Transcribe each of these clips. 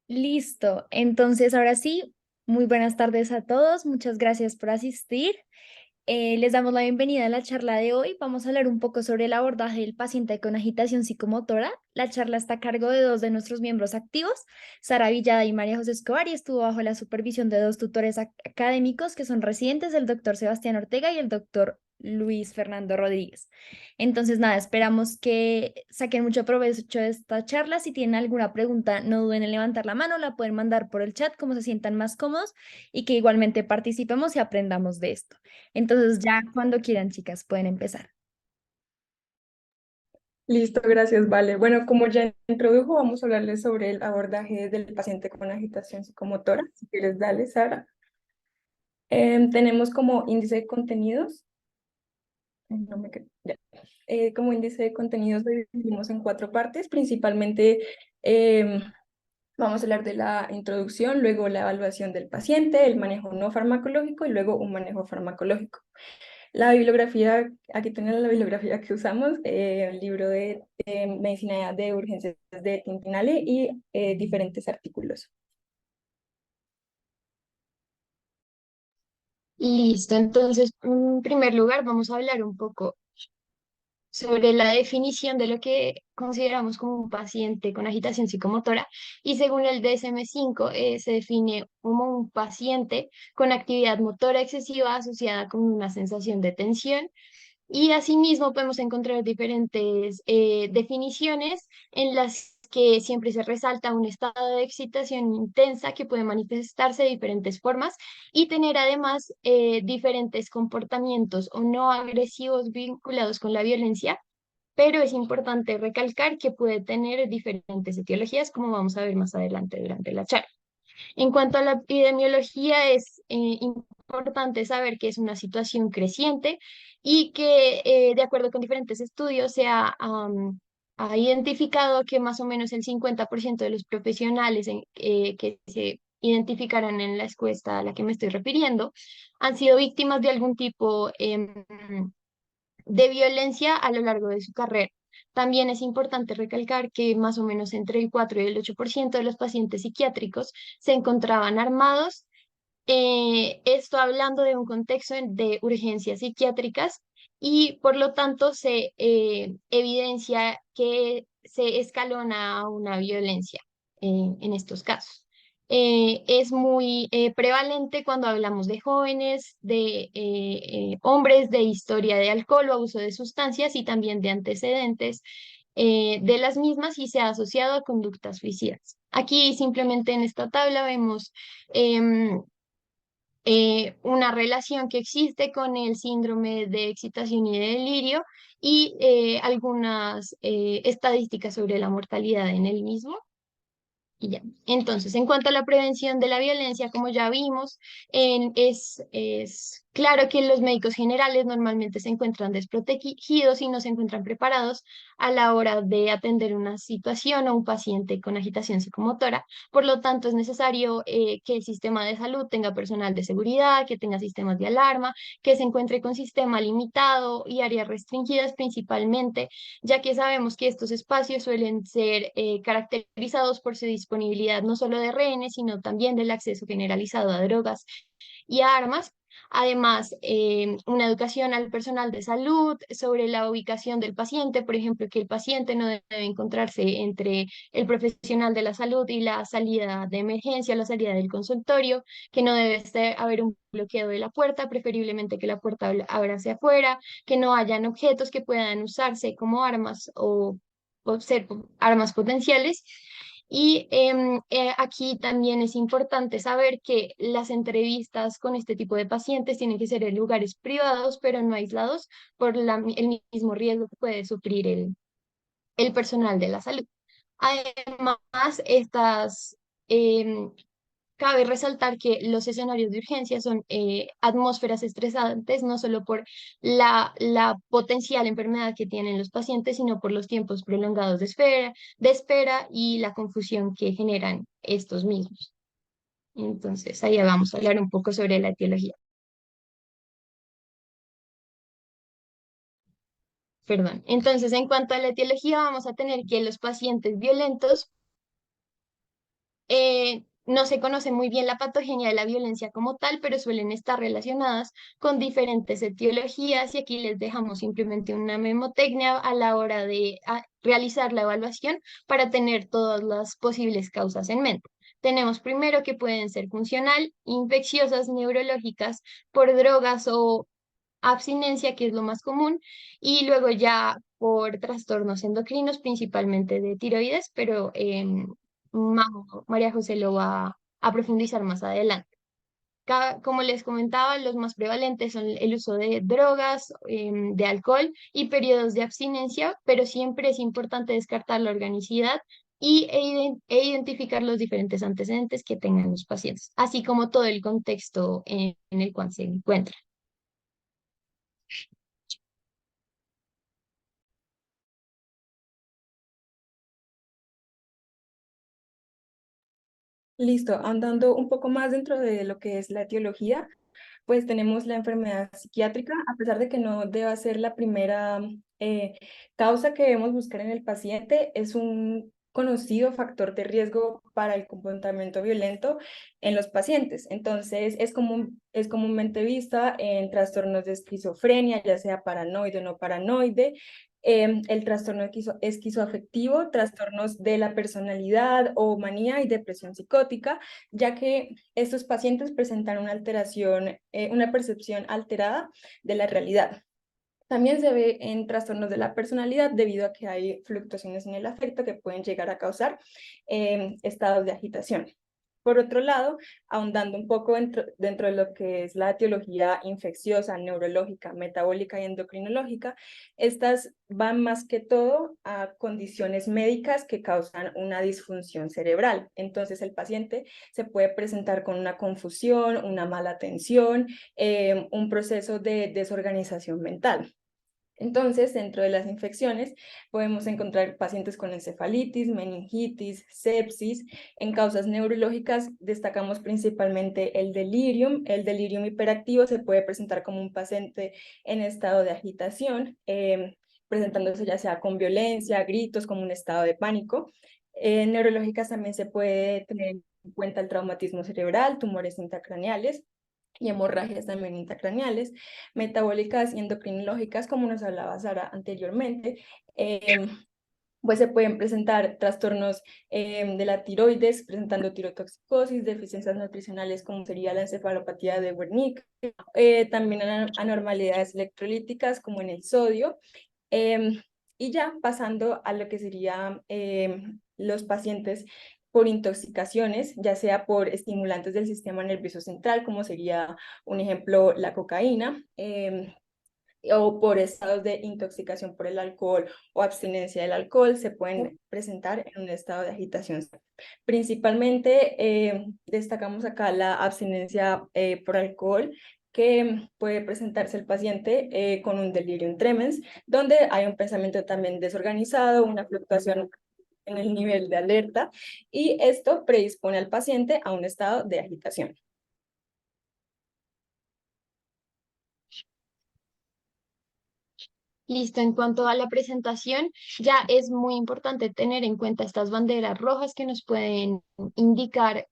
Listo. Entonces, ahora sí, muy buenas tardes a todos. Muchas gracias por asistir. Les damos la bienvenida a la charla de hoy. Vamos a hablar un poco sobre el abordaje del paciente con agitación psicomotora. La charla está a cargo de dos de nuestros miembros activos, Sara Villada y María José Escobar, y estuvo bajo la supervisión de dos tutores académicos que son residentes, el doctor Sebastián Ortega y el doctor Luis Fernando Rodríguez. Entonces, nada, esperamos que saquen mucho provecho de esta charla. Si tienen alguna pregunta, no duden en levantar la mano, la pueden mandar por el chat como se sientan más cómodos y que igualmente participemos y aprendamos de esto. Entonces, ya cuando quieran, chicas, pueden empezar. Listo, gracias, vale. Bueno, como ya introdujo, vamos a hablarles sobre el abordaje del paciente con agitación psicomotora. Si quieres, dale, Sara. Tenemos como índice de contenidos. No me ya. Como índice de contenidos lo dividimos en cuatro partes. Principalmente vamos a hablar de la introducción, luego la evaluación del paciente, el manejo no farmacológico y luego un manejo farmacológico. La bibliografía, aquí tenemos la bibliografía que usamos, el libro de Medicina de Urgencias de Tintinale y diferentes artículos. Listo, entonces, en primer lugar, vamos a hablar un poco sobre la definición de lo que consideramos como un paciente con agitación psicomotora y según el DSM-5 se define como un paciente con actividad motora excesiva asociada con una sensación de tensión y asimismo podemos encontrar diferentes definiciones en las que siempre se resalta un estado de excitación intensa que puede manifestarse de diferentes formas y tener además diferentes comportamientos o no agresivos vinculados con la violencia, pero es importante recalcar que puede tener diferentes etiologías, como vamos a ver más adelante durante la charla. En cuanto a la epidemiología, es importante saber que es una situación creciente y que, de acuerdo con diferentes estudios, ha identificado que más o menos el 50% de los profesionales que se identificaron en la encuesta a la que me estoy refiriendo han sido víctimas de algún tipo de violencia a lo largo de su carrera. También es importante recalcar que más o menos entre el 4 y el 8% de los pacientes psiquiátricos se encontraban armados. Esto hablando de un contexto de urgencias psiquiátricas y por lo tanto se evidencia que se escalona a una violencia en estos casos. Es muy prevalente cuando hablamos de jóvenes, de hombres, de historia de alcohol o abuso de sustancias y también de antecedentes de las mismas y se ha asociado a conductas suicidas. Aquí simplemente en esta tabla vemos em, una relación que existe con el síndrome de excitación y de delirio y algunas estadísticas sobre la mortalidad en el mismo. Y ya. Entonces, en cuanto a la prevención de la violencia, como ya vimos, es claro que los médicos generales normalmente se encuentran desprotegidos y no se encuentran preparados a la hora de atender una situación o un paciente con agitación psicomotora. Por lo tanto, es necesario que el sistema de salud tenga personal de seguridad, que tenga sistemas de alarma, que se encuentre con sistema limitado y áreas restringidas principalmente ya que sabemos que estos espacios suelen ser caracterizados por su disponibilidad no solo de rehenes, sino también del acceso generalizado a drogas y a armas. Además, una educación al personal de salud sobre la ubicación del paciente, por ejemplo, que el paciente no debe encontrarse entre el profesional de la salud y la salida de emergencia, la salida del consultorio, que no debe haber un bloqueo de la puerta, preferiblemente que la puerta abra hacia afuera, que no hayan objetos que puedan usarse como armas o ser armas potenciales. Y aquí también es importante saber que las entrevistas con este tipo de pacientes tienen que ser en lugares privados, pero no aislados por el mismo riesgo que puede sufrir el personal de la salud. Además, em, cabe resaltar que los escenarios de urgencia son atmósferas estresantes, no solo por la potencial enfermedad que tienen los pacientes, sino por los tiempos prolongados de espera y la confusión que generan estos mismos. Entonces, ahí vamos a hablar un poco sobre la etiología. Perdón. Entonces, en cuanto a la etiología, vamos a tener que los pacientes violentos No se conoce muy bien la patogenia de la violencia como tal, pero suelen estar relacionadas con diferentes etiologías y aquí les dejamos simplemente una memotecnia a la hora de realizar la evaluación para tener todas las posibles causas en mente. Tenemos primero que pueden ser funcional, infecciosas, neurológicas, por drogas o abstinencia, que es lo más común, y luego ya por trastornos endocrinos, principalmente de tiroides, pero María José lo va a profundizar más adelante. Como les comentaba, los más prevalentes son el uso de drogas, de alcohol y periodos de abstinencia, pero siempre es importante descartar la organicidad e identificar los diferentes antecedentes que tengan los pacientes, así como todo el contexto en el cual se encuentran. Listo, andando un poco más dentro de lo que es la etiología, pues tenemos la enfermedad psiquiátrica, a pesar de que no deba ser la primera causa que debemos buscar en el paciente, es un conocido factor de riesgo para el comportamiento violento en los pacientes. Entonces, es comúnmente vista en trastornos de esquizofrenia, ya sea paranoide o no paranoide, el trastorno esquizoafectivo, trastornos de la personalidad o manía y depresión psicótica, ya que estos pacientes presentan una alteración, una percepción alterada de la realidad. También se ve en trastornos de la personalidad debido a que hay fluctuaciones en el afecto que pueden llegar a causar estados de agitación. Por otro lado, ahondando un poco dentro de lo que es la etiología infecciosa, neurológica, metabólica y endocrinológica, estas van más que todo a condiciones médicas que causan una disfunción cerebral. Entonces el paciente se puede presentar con una confusión, una mala atención, un proceso de desorganización mental. Entonces, dentro de las infecciones, podemos encontrar pacientes con encefalitis, meningitis, sepsis. En causas neurológicas destacamos principalmente el delirium. El delirium hiperactivo se puede presentar como un paciente en estado de agitación, presentándose ya sea con violencia, gritos, como un estado de pánico. En neurológicas también se puede tener en cuenta el traumatismo cerebral, tumores intracraneales y hemorragias también intracraneales, metabólicas y endocrinológicas, como nos hablaba Sara anteriormente. Pues se pueden presentar trastornos de la tiroides, presentando tirotoxicosis, deficiencias nutricionales como sería la encefalopatía de Wernicke, también anormalidades electrolíticas como en el sodio, y ya pasando a lo que serían los pacientes por intoxicaciones, ya sea por estimulantes del sistema nervioso central, como sería un ejemplo la cocaína, o por estados de intoxicación por el alcohol o abstinencia del alcohol, se pueden presentar en un estado de agitación. Principalmente destacamos acá la abstinencia por alcohol, que puede presentarse el paciente con un delirium tremens, donde hay un pensamiento también desorganizado, una fluctuación en el nivel de alerta, y esto predispone al paciente a un estado de agitación. Listo, en cuanto a la presentación, ya es muy importante tener en cuenta estas banderas rojas que nos pueden indicar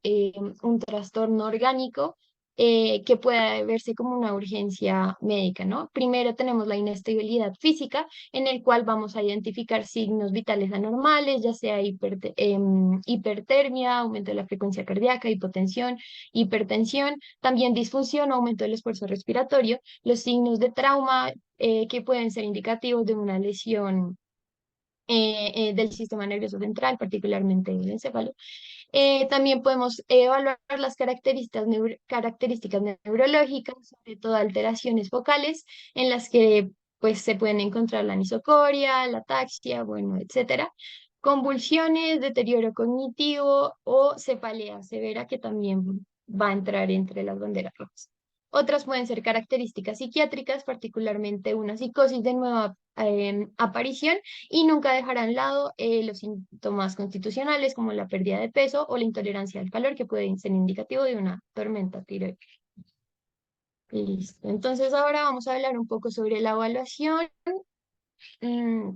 un trastorno orgánico que pueda verse como una urgencia médica, ¿no? Primero tenemos la inestabilidad física, en el cual vamos a identificar signos vitales anormales, ya sea hipertermia, aumento de la frecuencia cardíaca, hipotensión, hipertensión, también disfunción, aumento del esfuerzo respiratorio, los signos de trauma que pueden ser indicativos de una lesión del sistema nervioso central, particularmente el encéfalo. También podemos evaluar las características neurológicas, sobre todo alteraciones focales, en las que pues, se pueden encontrar la anisocoria, la ataxia, bueno, etcétera. Convulsiones, deterioro cognitivo o cefalea severa, que también va a entrar entre las banderas rojas. Otras pueden ser características psiquiátricas, particularmente una psicosis de nueva aparición, y nunca dejar a un lado los síntomas constitucionales como la pérdida de peso o la intolerancia al calor, que pueden ser indicativo de una tormenta tiroidea. Listo. Entonces ahora vamos a hablar un poco sobre la evaluación. Mm,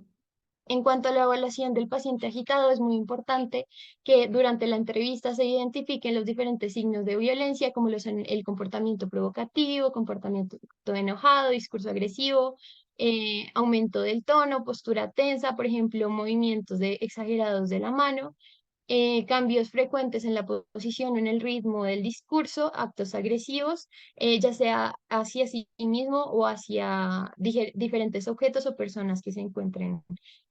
En cuanto a la evaluación del paciente agitado, es muy importante que durante la entrevista se identifiquen los diferentes signos de violencia, como lo son el comportamiento provocativo, comportamiento enojado, discurso agresivo, aumento del tono, postura tensa, por ejemplo, movimientos exagerados de la mano, cambios frecuentes en la posición o en el ritmo del discurso, actos agresivos, ya sea hacia sí mismo o hacia diferentes objetos o personas que se encuentren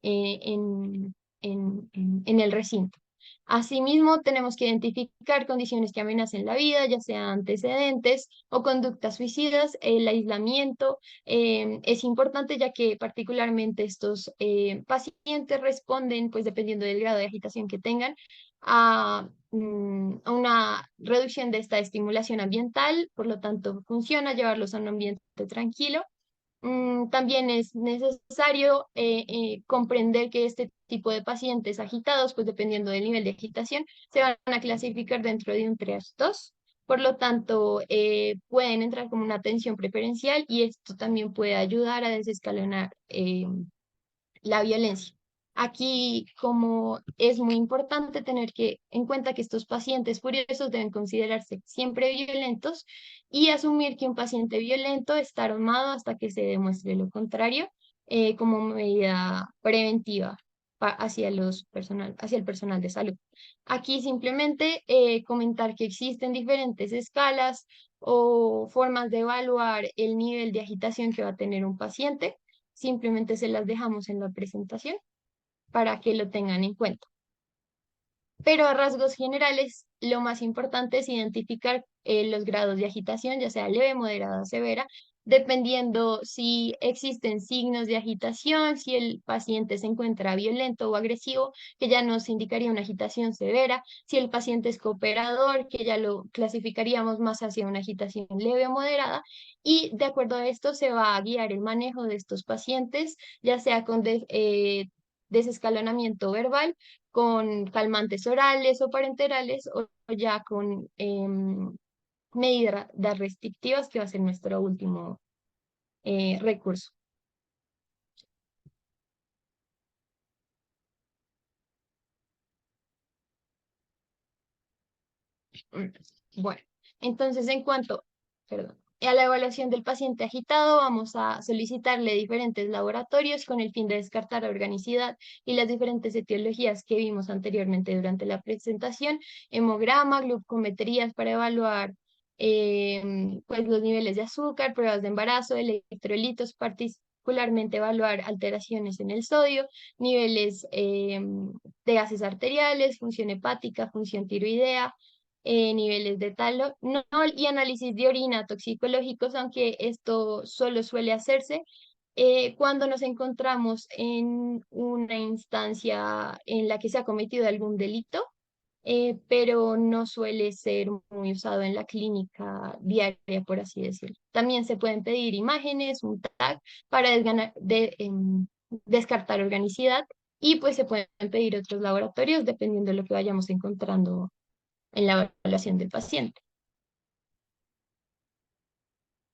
en el recinto. Asimismo, tenemos que identificar condiciones que amenacen la vida, ya sean antecedentes o conductas suicidas. El aislamiento es importante ya que particularmente estos pacientes responden, pues dependiendo del grado de agitación que tengan, a una reducción de esta estimulación ambiental, por lo tanto funciona llevarlos a un ambiente tranquilo. También es necesario comprender que este tipo de pacientes agitados, pues dependiendo del nivel de agitación, se van a clasificar dentro de un 3-2. Por lo tanto, pueden entrar como una atención preferencial y esto también puede ayudar a desescalonar la violencia. Aquí, como es muy importante tener en cuenta que estos pacientes furiosos deben considerarse siempre violentos y asumir que un paciente violento está armado hasta que se demuestre lo contrario, como medida preventiva hacia el personal de salud. Aquí simplemente comentar que existen diferentes escalas o formas de evaluar el nivel de agitación que va a tener un paciente. Simplemente se las dejamos en la presentación para que lo tengan en cuenta. Pero a rasgos generales, lo más importante es identificar los grados de agitación, ya sea leve, moderada o severa, dependiendo si existen signos de agitación, si el paciente se encuentra violento o agresivo, que ya nos indicaría una agitación severa, si el paciente es cooperador, que ya lo clasificaríamos más hacia una agitación leve o moderada, y de acuerdo a esto se va a guiar el manejo de estos pacientes, ya sea con desescalonamiento verbal, con calmantes orales o parenterales o ya con medidas restrictivas, que va a ser nuestro último recurso. Mm, Bueno, entonces perdón, a la evaluación del paciente agitado, vamos a solicitarle diferentes laboratorios con el fin de descartar la organicidad y las diferentes etiologías que vimos anteriormente durante la presentación, hemograma, glucometrías para evaluar pues los niveles de azúcar, pruebas de embarazo, electrolitos, particularmente evaluar alteraciones en el sodio, niveles de gases arteriales, función hepática, función tiroidea, niveles de talol y análisis de orina toxicológicos, aunque esto solo suele hacerse cuando nos encontramos en una instancia en la que se ha cometido algún delito, pero no suele ser muy usado en la clínica diaria, por así decirlo. También se pueden pedir imágenes, un TAC, para descartar organicidad y pues se pueden pedir otros laboratorios dependiendo de lo que vayamos encontrando en la evaluación del paciente.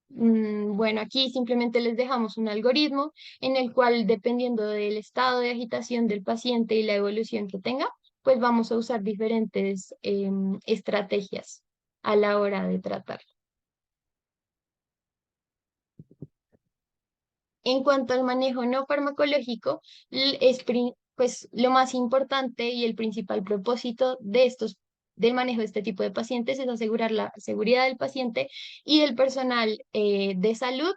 Bueno, aquí simplemente les dejamos un algoritmo en el cual, dependiendo del estado de agitación del paciente y la evolución que tenga, pues vamos a usar diferentes estrategias a la hora de tratar. En cuanto al manejo no farmacológico, pues lo más importante y el principal propósito del manejo de este tipo de pacientes es asegurar la seguridad del paciente y del personal de salud.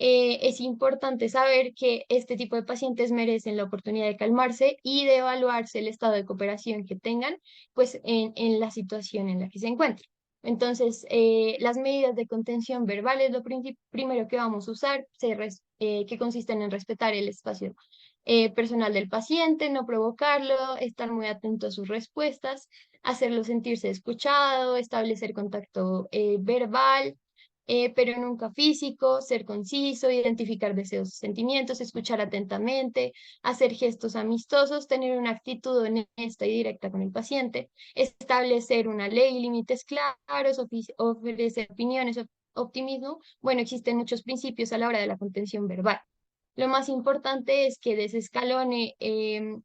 Es importante saber que este tipo de pacientes merecen la oportunidad de calmarse y de evaluarse el estado de cooperación que tengan, pues en la situación en la que se encuentran. Entonces, las medidas de contención verbal es lo primero que vamos a usar, que consisten en respetar el espacio personal del paciente, no provocarlo, estar muy atento a sus respuestas, hacerlo sentirse escuchado, establecer contacto verbal, pero nunca físico, ser conciso, identificar deseos y sentimientos, escuchar atentamente, hacer gestos amistosos, tener una actitud honesta y directa con el paciente, establecer una ley y límites claros, ofrecer opiniones, optimismo. Bueno, existen muchos principios a la hora de la contención verbal. Lo más importante es que desescalone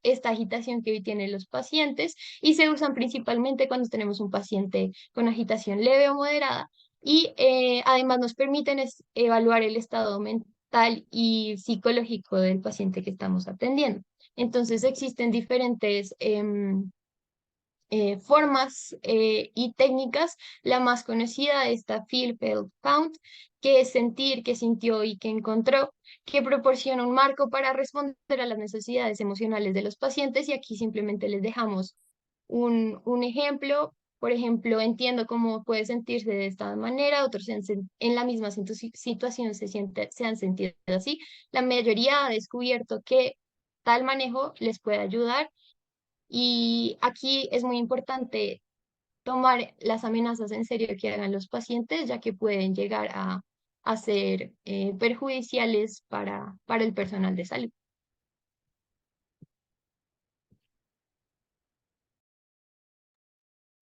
esta agitación que hoy tienen los pacientes y se usan principalmente cuando tenemos un paciente con agitación leve o moderada y además nos permiten evaluar el estado mental y psicológico del paciente que estamos atendiendo. Entonces existen diferentes formas y técnicas. La más conocida es esta Feel, Felt, Found, que es sentir, que sintió y que encontró, que proporciona un marco para responder a las necesidades emocionales de los pacientes y aquí simplemente les dejamos un ejemplo. Por ejemplo, entiendo cómo puede sentirse de esta manera, otros en la misma situación se han sentido así. La mayoría ha descubierto que tal manejo les puede ayudar y aquí es muy importante tomar las amenazas en serio que hagan los pacientes, ya que pueden llegar a ser perjudiciales para el personal de salud.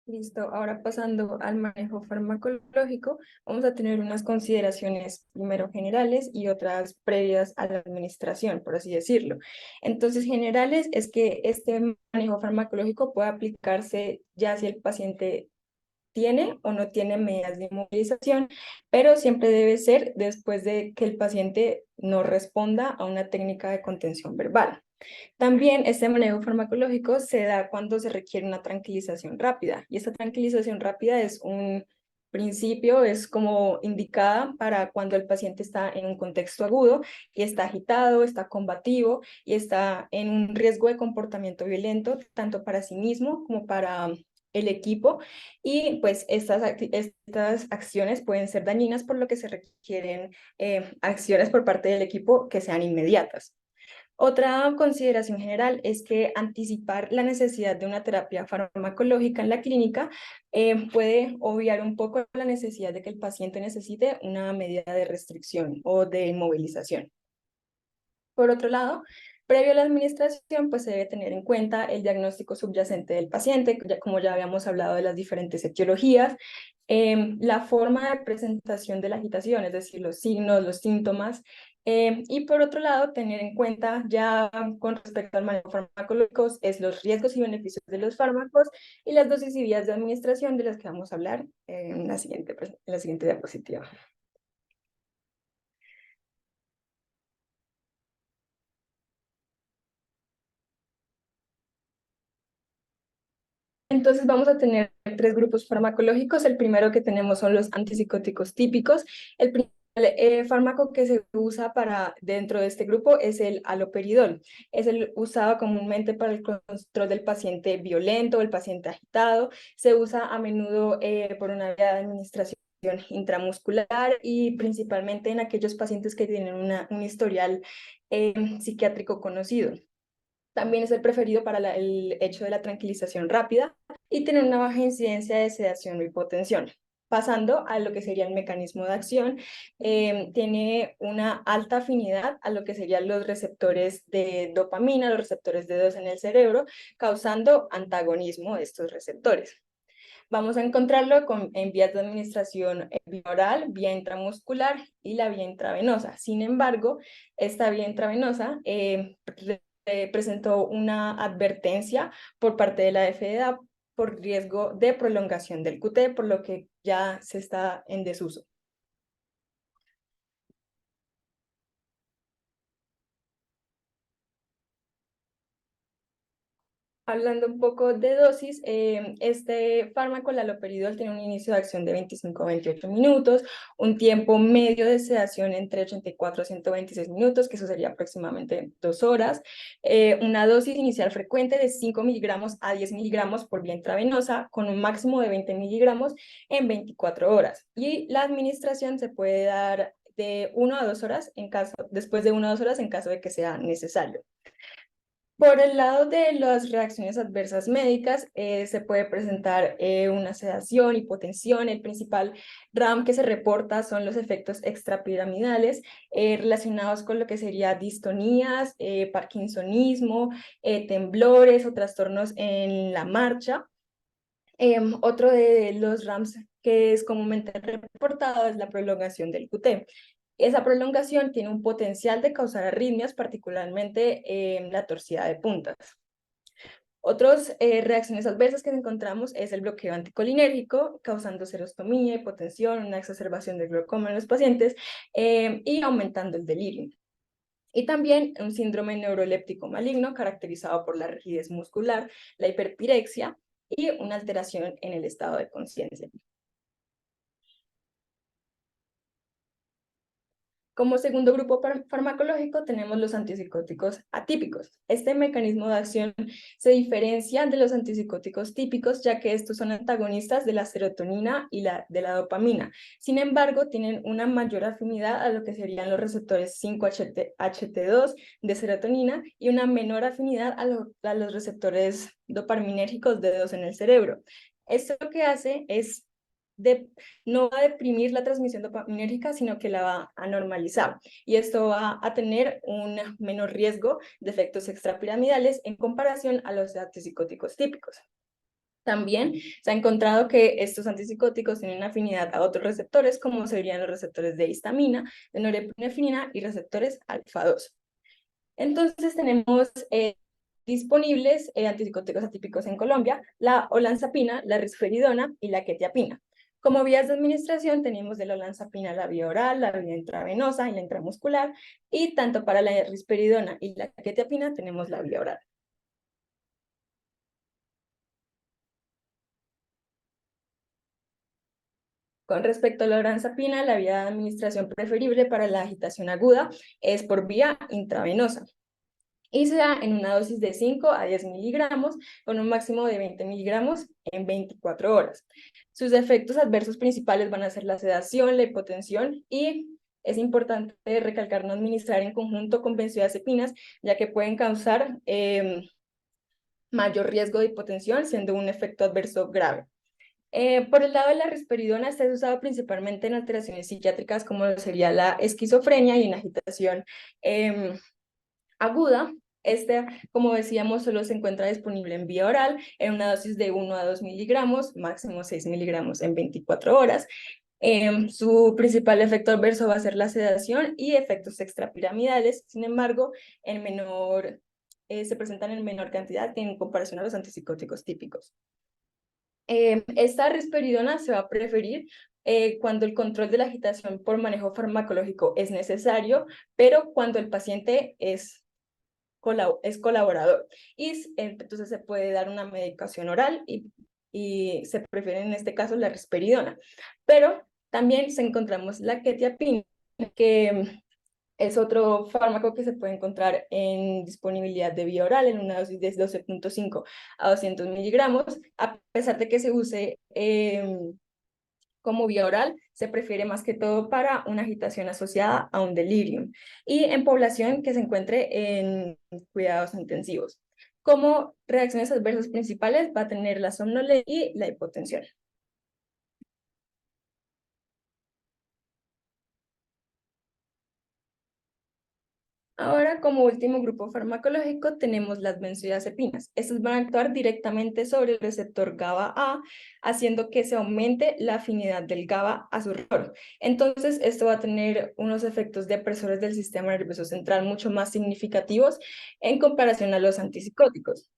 Listo, ahora pasando al manejo farmacológico, vamos a tener unas consideraciones primero generales y otras previas a la administración, por así decirlo. Entonces, generales es que este manejo farmacológico puede aplicarse ya si el paciente tiene o no tiene medidas de inmovilización, pero siempre debe ser después de que el paciente no responda a una técnica de contención verbal. También este manejo farmacológico se da cuando se requiere una tranquilización rápida y esta tranquilización rápida es un principio, es como indicada para cuando el paciente está en un contexto agudo y está agitado, está combativo y está en un riesgo de comportamiento violento tanto para sí mismo como para el equipo y pues estas acciones pueden ser dañinas por lo que se requieren acciones por parte del equipo que sean inmediatas. Otra consideración general es que anticipar la necesidad de una terapia farmacológica en la clínica puede obviar un poco la necesidad de que el paciente necesite una medida de restricción o de inmovilización. Por otro lado, previo a la administración, pues se debe tener en cuenta el diagnóstico subyacente del paciente, como ya habíamos hablado de las diferentes etiologías, la forma de presentación de la agitación, es decir, los signos, los síntomas, y por otro lado, tener en cuenta ya con respecto al manejo farmacológico, es los riesgos y beneficios de los fármacos y las dosis y vías de administración de las que vamos a hablar en la siguiente diapositiva. Entonces vamos a tener tres grupos farmacológicos. El primero que tenemos son los antipsicóticos típicos. El primer fármaco que se usa para dentro de este grupo es el haloperidol. Es el usado comúnmente para el control del paciente violento o el paciente agitado. Se usa a menudo por una vía de administración intramuscular y principalmente en aquellos pacientes que tienen un historial psiquiátrico conocido. También es el preferido para el hecho de la tranquilización rápida y tener una baja incidencia de sedación o hipotensión. Pasando a lo que sería el mecanismo de acción, tiene una alta afinidad a lo que serían los receptores de dopamina, los receptores de D2 en el cerebro, causando antagonismo de estos receptores. Vamos a encontrarlo en vías de administración vía oral, vía intramuscular y la vía intravenosa. Sin embargo, esta vía intravenosa presentó una advertencia por parte de la FDA por riesgo de prolongación del QT, por lo que ya se está en desuso. Hablando un poco de dosis, este fármaco, el haloperidol, tiene un inicio de acción de 25 a 28 minutos, un tiempo medio de sedación entre 84 a 126 minutos, que eso sería aproximadamente 2 horas, una dosis inicial frecuente de 5 miligramos a 10 miligramos por vía intravenosa, con un máximo de 20 miligramos en 24 horas. Y la administración se puede dar de 1 a 2 horas después de 1 a 2 horas en caso de que sea necesario. Por el lado de las reacciones adversas médicas, se puede presentar una sedación, hipotensión. El principal RAM que se reporta son los efectos extrapiramidales relacionados con lo que sería distonías, parkinsonismo, temblores o trastornos en la marcha. Otro de los RAMs que es comúnmente reportado es la prolongación del QT. Esa prolongación tiene un potencial de causar arritmias, particularmente la torcida de puntas. Otras reacciones adversas que encontramos es el bloqueo anticolinérgico, causando serostomía, hipotensión, una exacerbación del glaucoma en los pacientes y aumentando el delirio. Y también un síndrome neuroléptico maligno caracterizado por la rigidez muscular, la hiperpirexia y una alteración en el estado de conciencia. Como segundo grupo farmacológico tenemos los antipsicóticos atípicos. Este mecanismo de acción se diferencia de los antipsicóticos típicos, ya que estos son antagonistas de la serotonina y de la dopamina. Sin embargo, tienen una mayor afinidad a lo que serían los receptores 5-HT2 de serotonina y una menor afinidad a los receptores dopaminérgicos D2 en el cerebro. Esto lo que hace es no va a deprimir la transmisión dopaminérgica, sino que la va a normalizar. Y esto va a tener un menor riesgo de efectos extrapiramidales en comparación a los antipsicóticos típicos. También se ha encontrado que estos antipsicóticos tienen afinidad a otros receptores, como serían los receptores de histamina, de norepinefrina y receptores alfa-2. Entonces tenemos disponibles antipsicóticos atípicos en Colombia, la olanzapina, la risperidona y la quetiapina. Como vías de administración tenemos de la olanzapina la vía oral, la vía intravenosa y la intramuscular, y tanto para la risperidona y la quetiapina tenemos la vía oral. Con respecto a la olanzapina, la vía de administración preferible para la agitación aguda es por vía intravenosa y se da en una dosis de 5 a 10 miligramos con un máximo de 20 miligramos en 24 horas. Sus efectos adversos principales van a ser la sedación, la hipotensión y es importante recalcar no administrar en conjunto con benzodiazepinas, ya que pueden causar mayor riesgo de hipotensión, siendo un efecto adverso grave. Por el lado de la risperidona, está usado principalmente en alteraciones psiquiátricas como sería la esquizofrenia y en agitación aguda. Este, como decíamos, solo se encuentra disponible en vía oral en una dosis de 1 a 2 miligramos, máximo 6 miligramos en 24 horas. Su principal efecto adverso va a ser la sedación y efectos extrapiramidales. Sin embargo, se presentan en menor cantidad en comparación a los antipsicóticos típicos. Esta risperidona se va a preferir cuando el control de la agitación por manejo farmacológico es necesario, pero cuando el paciente es colaborador. Y entonces se puede dar una medicación oral y se prefiere en este caso la risperidona. Pero también encontramos la quetiapina, que es otro fármaco que se puede encontrar en disponibilidad de vía oral en una dosis de 12.5 a 200 miligramos, a pesar de que se use como vía oral, se prefiere más que todo para una agitación asociada a un delirium y en población que se encuentre en cuidados intensivos. Como reacciones adversas principales va a tener la somnolencia y la hipotensión. Ahora, como último grupo farmacológico, tenemos las benzodiazepinas. Estas van a actuar directamente sobre el receptor GABA-A, haciendo que se aumente la afinidad del GABA a su receptor. Entonces, esto va a tener unos efectos depresores del sistema nervioso central mucho más significativos en comparación a los antipsicóticos.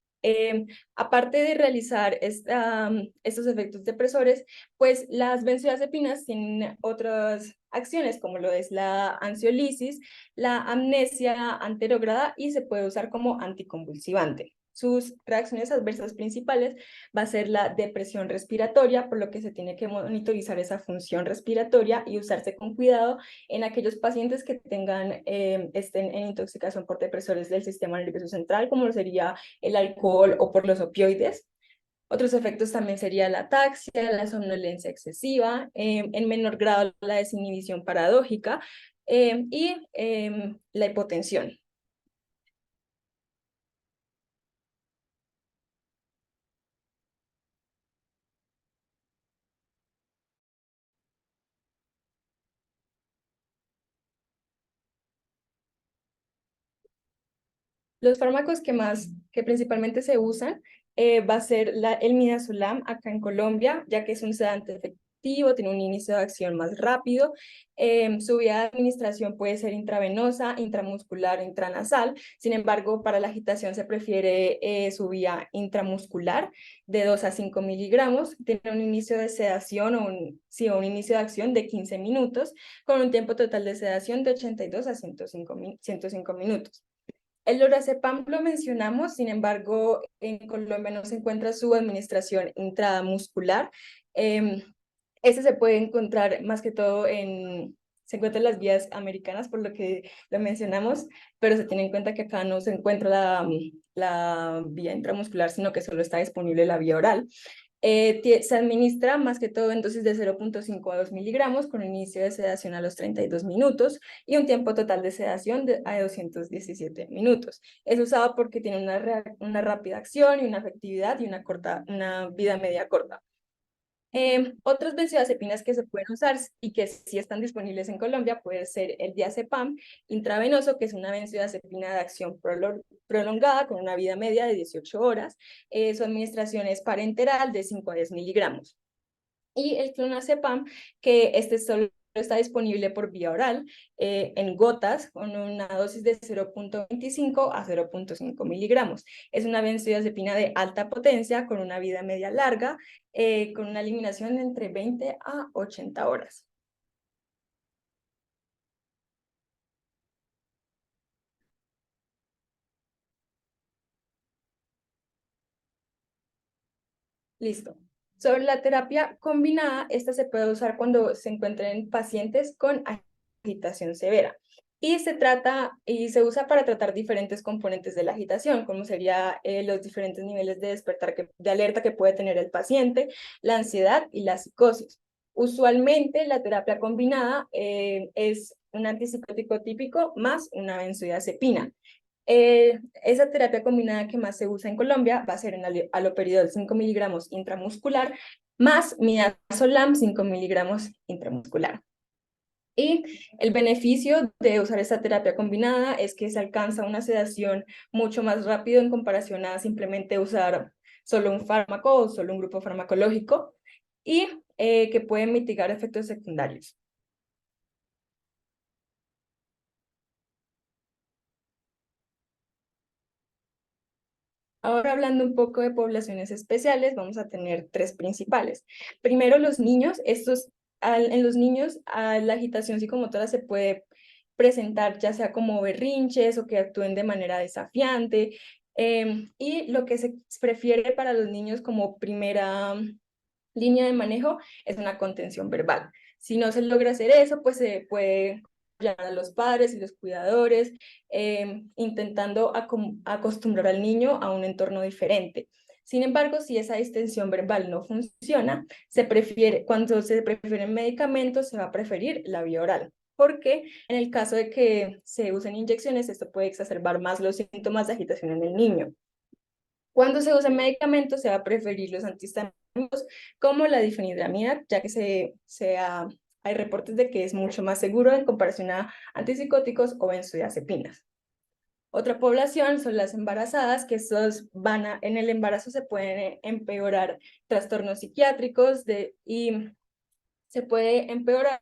Aparte de realizar estos efectos depresores, pues las benzodiazepinas tienen otras acciones, como lo es la ansiolisis, la amnesia anterógrada y se puede usar como anticonvulsivante. Sus reacciones adversas principales va a ser la depresión respiratoria, por lo que se tiene que monitorizar esa función respiratoria y usarse con cuidado en aquellos pacientes que estén en intoxicación por depresores del sistema nervioso central, como sería el alcohol o por los opioides. Otros efectos también sería la ataxia, la somnolencia excesiva, en menor grado la desinhibición paradójica y la hipotensión. Los fármacos que principalmente se usan va a ser el midazolam acá en Colombia, ya que es un sedante efectivo efectivo, tiene un inicio de acción más rápido. Su vía de administración puede ser intravenosa, intramuscular o intranasal. Sin embargo, para la agitación se prefiere su vía intramuscular de 2 a 5 miligramos. Tiene un inicio de sedación o un inicio de acción de 15 minutos, con un tiempo total de sedación de 82 a 105 minutos. El lorazepam lo mencionamos, sin embargo, en Colombia no se encuentra su administración intramuscular. Este se puede encontrar más que todo se encuentra en las vías americanas, por lo que lo mencionamos, pero se tiene en cuenta que acá no se encuentra la vía intramuscular, sino que solo está disponible la vía oral. Se administra más que todo en dosis de 0,5 a 2 miligramos con inicio de sedación a los 32 minutos y un tiempo total de sedación a 217 minutos. Es usado porque tiene una rápida acción y una efectividad y una vida media corta. Otras benzodiazepinas que se pueden usar y que sí están disponibles en Colombia puede ser el diazepam intravenoso, que es una benzodiazepina de acción prolongada con una vida media de 18 horas. Su administración es parenteral de 5 a 10 miligramos. Y el clonazepam, que este solo está disponible por vía oral en gotas con una dosis de 0,25 a 0,5 miligramos. Es una benzodiazepina de alta potencia con una vida media larga, con una eliminación de entre 20 a 80 horas. Listo. Sobre la terapia combinada, esta se puede usar cuando se encuentren pacientes con agitación severa. Y se usa para tratar diferentes componentes de la agitación, como sería los diferentes niveles de despertar de alerta que puede tener el paciente, la ansiedad y la psicosis. Usualmente la terapia combinada es un antipsicótico típico más una benzodiazepina. Esa terapia combinada que más se usa en Colombia va a ser en haloperidol 5 miligramos intramuscular más midazolam 5 miligramos intramuscular. Y el beneficio de usar esta terapia combinada es que se alcanza una sedación mucho más rápido en comparación a simplemente usar solo un fármaco o solo un grupo farmacológico y que puede mitigar efectos secundarios. Ahora hablando un poco de poblaciones especiales, vamos a tener 3 principales. Primero, los niños. En los niños la agitación psicomotora se puede presentar ya sea como berrinches o que actúen de manera desafiante. Y lo que se prefiere para los niños como primera línea de manejo es una contención verbal. Si no se logra hacer eso, pues se puede llamar a los padres y los cuidadores, intentando acostumbrar al niño a un entorno diferente. Sin embargo, si esa distensión verbal no funciona, cuando se prefieren medicamentos, se va a preferir la vía oral, porque en el caso de que se usen inyecciones, esto puede exacerbar más los síntomas de agitación en el niño. Cuando se usan medicamentos, se va a preferir los antihistamínicos como la difenhidramina, ya que hay reportes de que es mucho más seguro en comparación a antipsicóticos o benzodiazepinas. Otra población son las embarazadas, que en el embarazo se pueden empeorar trastornos psiquiátricos y se puede empeorar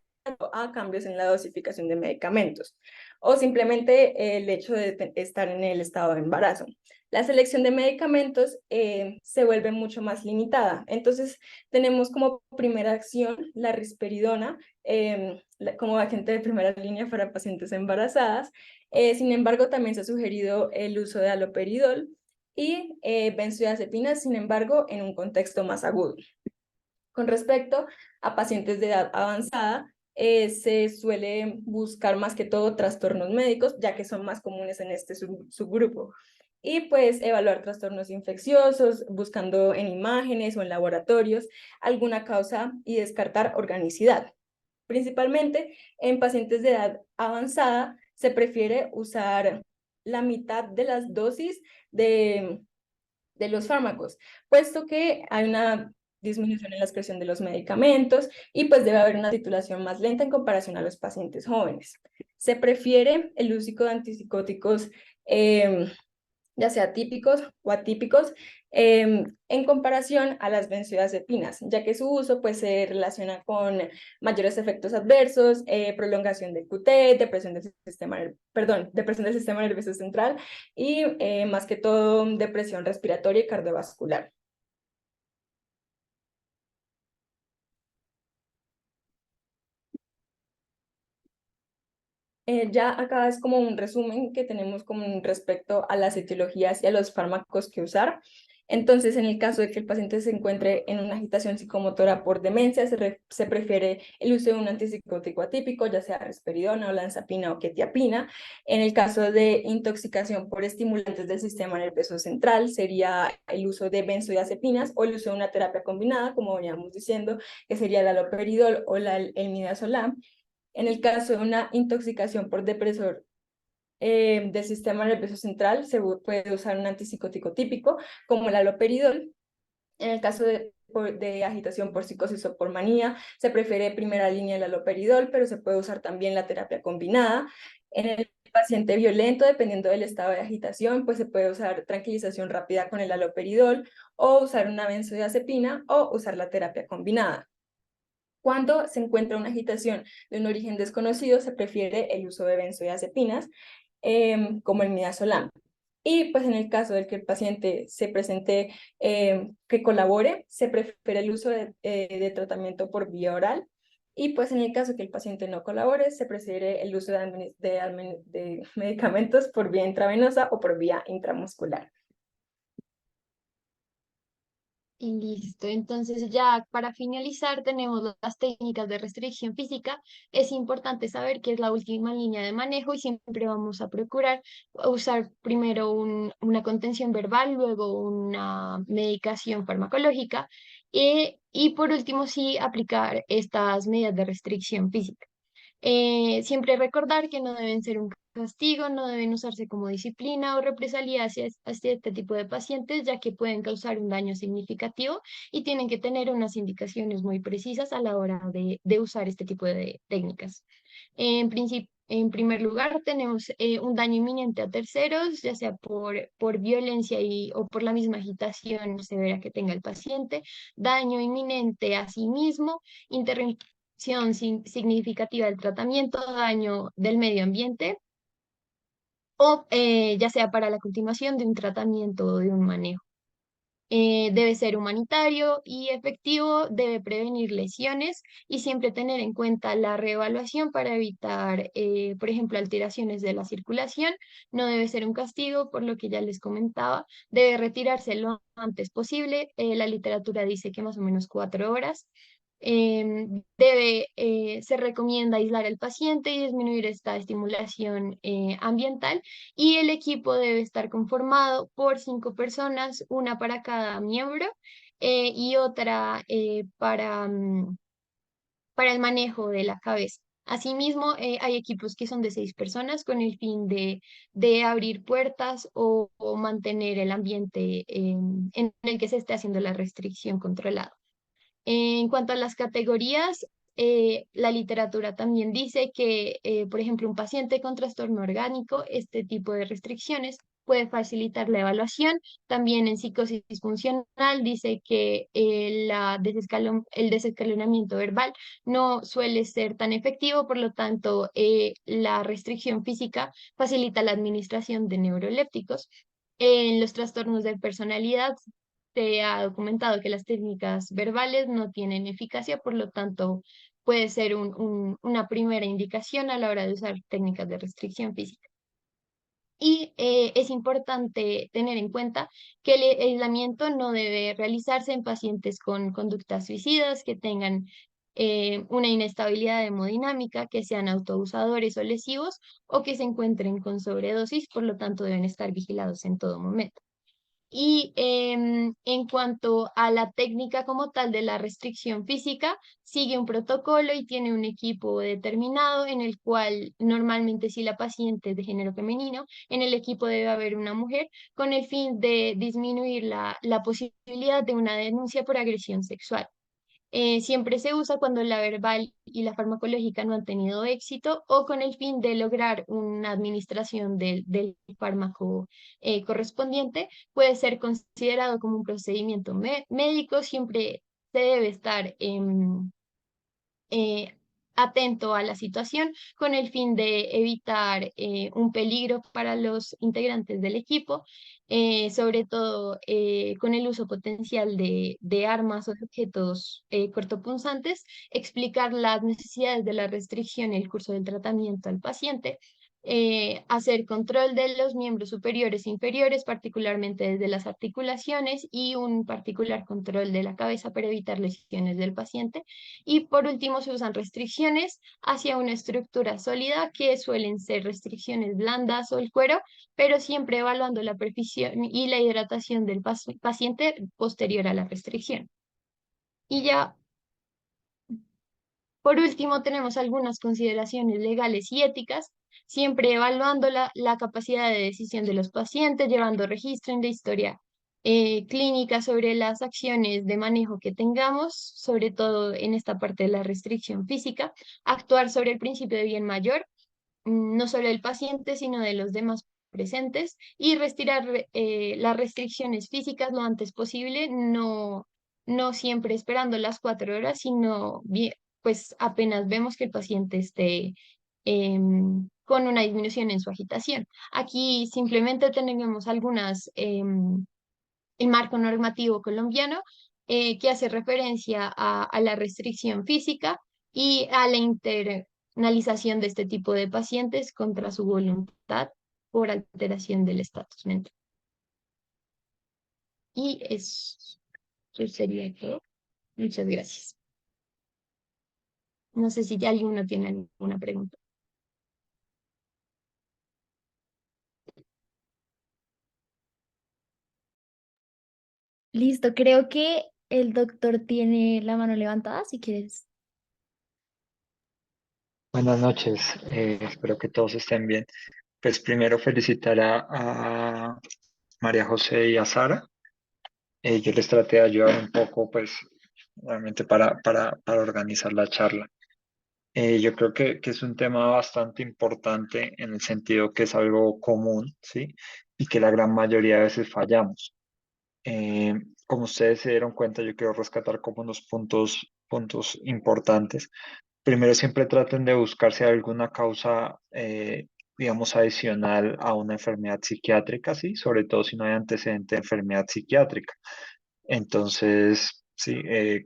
a cambios en la dosificación de medicamentos o simplemente el hecho de estar en el estado de embarazo. La selección de medicamentos se vuelve mucho más limitada. Entonces, tenemos como primera acción la risperidona como agente de primera línea para pacientes embarazadas. Sin embargo, también se ha sugerido el uso de haloperidol y benzodiazepinas, sin embargo, en un contexto más agudo. Con respecto a pacientes de edad avanzada, se suele buscar más que todo trastornos médicos, ya que son más comunes en este subgrupo. Y pues evaluar trastornos infecciosos, buscando en imágenes o en laboratorios alguna causa y descartar organicidad. Principalmente en pacientes de edad avanzada se prefiere usar la mitad de las dosis de los fármacos, puesto que hay una disminución en la excreción de los medicamentos y pues debe haber una titulación más lenta en comparación a los pacientes jóvenes. Se prefiere el uso de antipsicóticos ya sea típicos o atípicos, en comparación a las benzodiazepinas, ya que su uso pues, se relaciona con mayores efectos adversos, prolongación del QT, depresión del sistema nervioso central y más que todo depresión respiratoria y cardiovascular. Ya acá es como un resumen que tenemos con respecto a las etiologías y a los fármacos que usar. Entonces, en el caso de que el paciente se encuentre en una agitación psicomotora por demencia, se prefiere el uso de un antipsicótico atípico, ya sea risperidona, olanzapina o quetiapina. En el caso de intoxicación por estimulantes del sistema nervioso central, sería el uso de benzodiazepinas o el uso de una terapia combinada, como veníamos diciendo, que sería el haloperidol o el midazolam. En el caso de una intoxicación por depresor del sistema nervioso central, se puede usar un antipsicótico típico, como el haloperidol. En el caso de agitación por psicosis o por manía, se prefiere primera línea el haloperidol, pero se puede usar también la terapia combinada. En el paciente violento, dependiendo del estado de agitación, pues se puede usar tranquilización rápida con el haloperidol o usar una benzodiazepina o usar la terapia combinada. Cuando se encuentra una agitación de un origen desconocido, se prefiere el uso de benzodiazepinas, como el midazolam. Y pues en el caso del que el paciente se presente que colabore, se prefiere el uso de tratamiento por vía oral. Y pues en el caso que el paciente no colabore, se prefiere el uso de medicamentos por vía intravenosa o por vía intramuscular. Y listo. Entonces, ya para finalizar, tenemos las técnicas de restricción física. Es importante saber que es la última línea de manejo y siempre vamos a procurar usar primero una contención verbal, luego una medicación farmacológica y por último, sí, aplicar estas medidas de restricción física. Siempre recordar que no deben ser un castigo, no deben usarse como disciplina o represalia hacia este tipo de pacientes, ya que pueden causar un daño significativo y tienen que tener unas indicaciones muy precisas a la hora de usar este tipo de técnicas. En primer lugar, tenemos un daño inminente a terceros, ya sea por violencia o por la misma agitación severa que tenga el paciente, daño inminente a sí mismo, significativa del tratamiento, daño del medio ambiente o ya sea para la continuación de un tratamiento o de un manejo. Debe ser humanitario y efectivo, debe prevenir lesiones y siempre tener en cuenta la reevaluación para evitar, por ejemplo, alteraciones de la circulación. No debe ser un castigo, por lo que ya les comentaba. Debe retirarse lo antes posible. La literatura dice que más o menos 4 horas. Se recomienda aislar al paciente y disminuir esta estimulación ambiental y el equipo debe estar conformado por 5 personas, una para cada miembro y otra para el manejo de la cabeza. Asimismo, hay equipos que son de 6 personas con el fin de abrir puertas o mantener el ambiente en el que se esté haciendo la restricción controlada. En cuanto a las categorías, la literatura también dice que, por ejemplo, un paciente con trastorno orgánico, este tipo de restricciones puede facilitar la evaluación. También en psicosis funcional dice que el desescalonamiento verbal no suele ser tan efectivo, por lo tanto, la restricción física facilita la administración de neurolépticos. En los trastornos de personalidad se ha documentado que las técnicas verbales no tienen eficacia, por lo tanto, puede ser una primera indicación a la hora de usar técnicas de restricción física. Y es importante tener en cuenta que el aislamiento no debe realizarse en pacientes con conductas suicidas, que tengan una inestabilidad hemodinámica, que sean autousadores o lesivos o que se encuentren con sobredosis, por lo tanto deben estar vigilados en todo momento. Y en cuanto a la técnica como tal de la restricción física, sigue un protocolo y tiene un equipo determinado en el cual normalmente si la paciente es de género femenino, en el equipo debe haber una mujer con el fin de disminuir la posibilidad de una denuncia por agresión sexual. Siempre se usa cuando la verbal y la farmacológica no han tenido éxito o con el fin de lograr una administración del fármaco correspondiente. Puede ser considerado como un procedimiento médico. Siempre se debe estar eh, atento a la situación con el fin de evitar un peligro para los integrantes del equipo, sobre todo con el uso potencial de armas o de objetos cortopunzantes, explicar las necesidades de la restricción y el curso del tratamiento al paciente. Hacer control de los miembros superiores e inferiores, particularmente desde las articulaciones, y un particular control de la cabeza para evitar lesiones del paciente. Y por último, se usan restricciones hacia una estructura sólida, que suelen ser restricciones blandas o el cuero, pero siempre evaluando la precisión y la hidratación del paciente posterior a la restricción. Y ya, por último, tenemos algunas consideraciones legales y éticas, siempre evaluando la capacidad de decisión de los pacientes, llevando registro en la historia clínica sobre las acciones de manejo que tengamos, sobre todo en esta parte de la restricción física, actuar sobre el principio de bien mayor, no solo del paciente, sino de los demás presentes, y retirar las restricciones físicas lo antes posible, no siempre esperando las 4 horas, sino pues apenas vemos que el paciente esté con una disminución en su agitación. Aquí simplemente tenemos algunas, el marco normativo colombiano que hace referencia a la restricción física y a la internalización de este tipo de pacientes contra su voluntad por alteración del estatus mental. Y eso sería todo. Muchas gracias. No sé si ya alguno tiene alguna pregunta. Listo, creo que el doctor tiene la mano levantada, si quieres. Buenas noches, espero que todos estén bien. Pues primero felicitar a María José y a Sara. Yo les traté de ayudar un poco, pues, realmente para organizar la charla. Yo creo que es un tema bastante importante en el sentido que es algo común, ¿sí? Y que la gran mayoría de veces fallamos. Eh, Como ustedes se dieron cuenta, yo quiero rescatar como unos puntos importantes. Primero, siempre traten de buscarse alguna causa, digamos, adicional a una enfermedad psiquiátrica, ¿sí? Sobre todo si no hay antecedente de enfermedad psiquiátrica. Entonces, sí,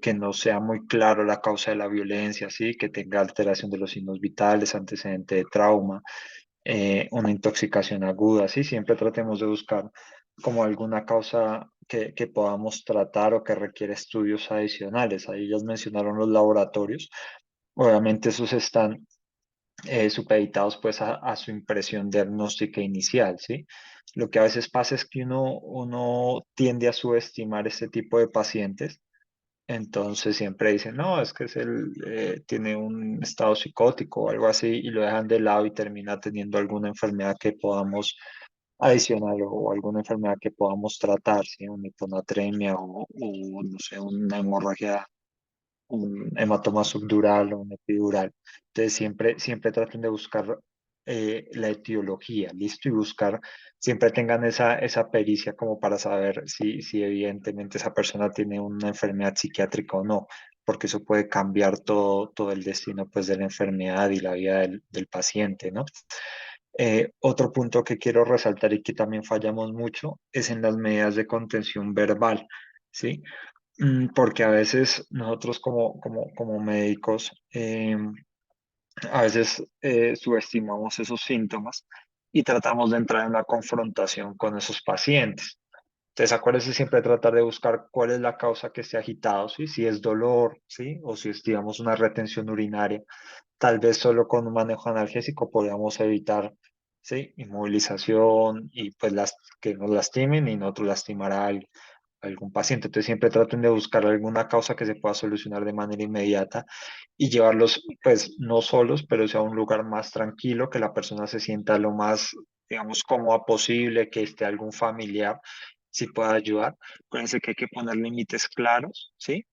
que no sea muy claro la causa de la violencia, ¿sí? Que tenga alteración de los signos vitales, antecedente de trauma, una intoxicación aguda, ¿sí? Siempre tratemos de buscar como alguna causa que podamos tratar o que requiere estudios adicionales. Ahí ya mencionaron los laboratorios. Obviamente esos están supeditados pues a su impresión diagnóstica inicial, ¿sí? Lo que a veces pasa es que uno tiende a subestimar este tipo de pacientes, entonces siempre dicen, no, es que tiene un estado psicótico o algo así y lo dejan de lado y termina teniendo alguna enfermedad que podamos adicional o alguna enfermedad que podamos tratar, ¿sí? Una hiponatremia o no sé, una hemorragia, un hematoma subdural o un epidural. Entonces siempre traten de buscar la etiología, ¿listo? Y buscar, siempre tengan esa pericia como para saber si evidentemente esa persona tiene una enfermedad psiquiátrica o no, porque eso puede cambiar todo el destino pues de la enfermedad y la vida del paciente, ¿no? Otro punto que quiero resaltar y que también fallamos mucho es en las medidas de contención verbal, ¿sí? Porque a veces nosotros como médicos, a veces subestimamos esos síntomas y tratamos de entrar en una confrontación con esos pacientes. Entonces, acuérdense siempre de tratar de buscar cuál es la causa que esté agitado, ¿sí? Si es dolor, ¿sí? O si es, digamos, una retención urinaria. Tal vez solo con un manejo analgésico podamos evitar, ¿sí? Inmovilización y pues que nos lastimen y no lastimar a algún paciente. Entonces siempre traten de buscar alguna causa que se pueda solucionar de manera inmediata y llevarlos, pues no solos, pero sea a un lugar más tranquilo, que la persona se sienta lo más, digamos, cómoda posible, que esté algún familiar si pueda ayudar. Acuérdense que hay que poner límites claros, ¿sí?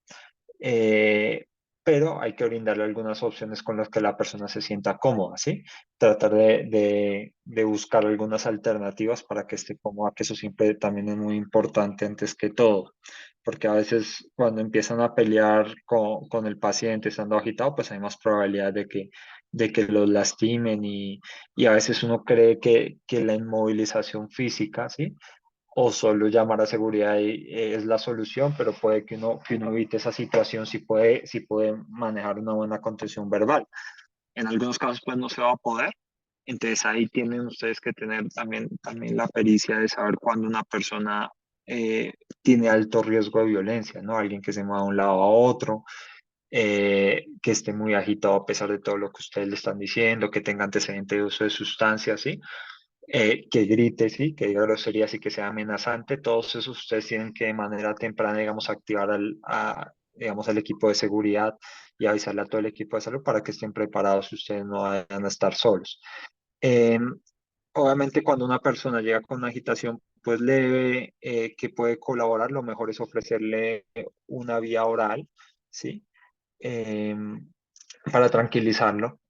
eh, pero hay que brindarle algunas opciones con las que la persona se sienta cómoda, ¿sí? Tratar de buscar algunas alternativas para que esté cómoda, que eso siempre también es muy importante antes que todo, porque a veces cuando empiezan a pelear con el paciente estando agitado, pues hay más probabilidad de que los lastimen y a veces uno cree que la inmovilización física, ¿sí? O solo llamar a seguridad es la solución, pero puede que uno evite esa situación si puede manejar una buena contención verbal. En algunos casos, pues no se va a poder. Entonces ahí tienen ustedes que tener también la pericia de saber cuándo una persona tiene alto riesgo de violencia, ¿no? Alguien que se mueva de un lado a otro, que esté muy agitado a pesar de todo lo que ustedes le están diciendo, que tenga antecedente de uso de sustancias, ¿sí? Que grite, sí, que diga groserías y que sea amenazante, todos esos ustedes tienen que de manera temprana, digamos, activar digamos, al equipo de seguridad y avisarle a todo el equipo de salud para que estén preparados y ustedes no vayan a estar solos. Eh, Obviamente cuando una persona llega con una agitación pues leve, que puede colaborar, lo mejor es ofrecerle una vía oral, ¿sí? Em, para tranquilizarlo.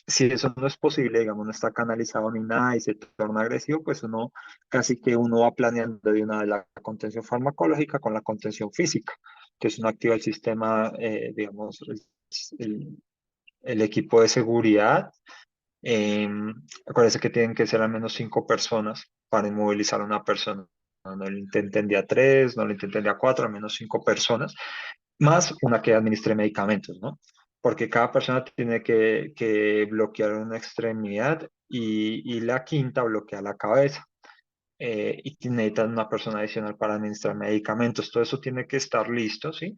Si eso no es posible, digamos, no está canalizado ni nada y se torna agresivo, pues uno casi que uno va planeando de una de la contención farmacológica con la contención física. Entonces uno activa el sistema, digamos, el- el equipo de seguridad. Acuérdense que tienen que ser al menos 5 personas para inmovilizar a una persona. No le intenten de a tres, no le intenten de a cuatro, al menos 5 personas más una que administre medicamentos, ¿no? Porque cada persona tiene que bloquear una extremidad y la quinta bloquea la cabeza. Y necesitan una persona adicional para administrar medicamentos. Todo eso tiene que estar listo, ¿sí?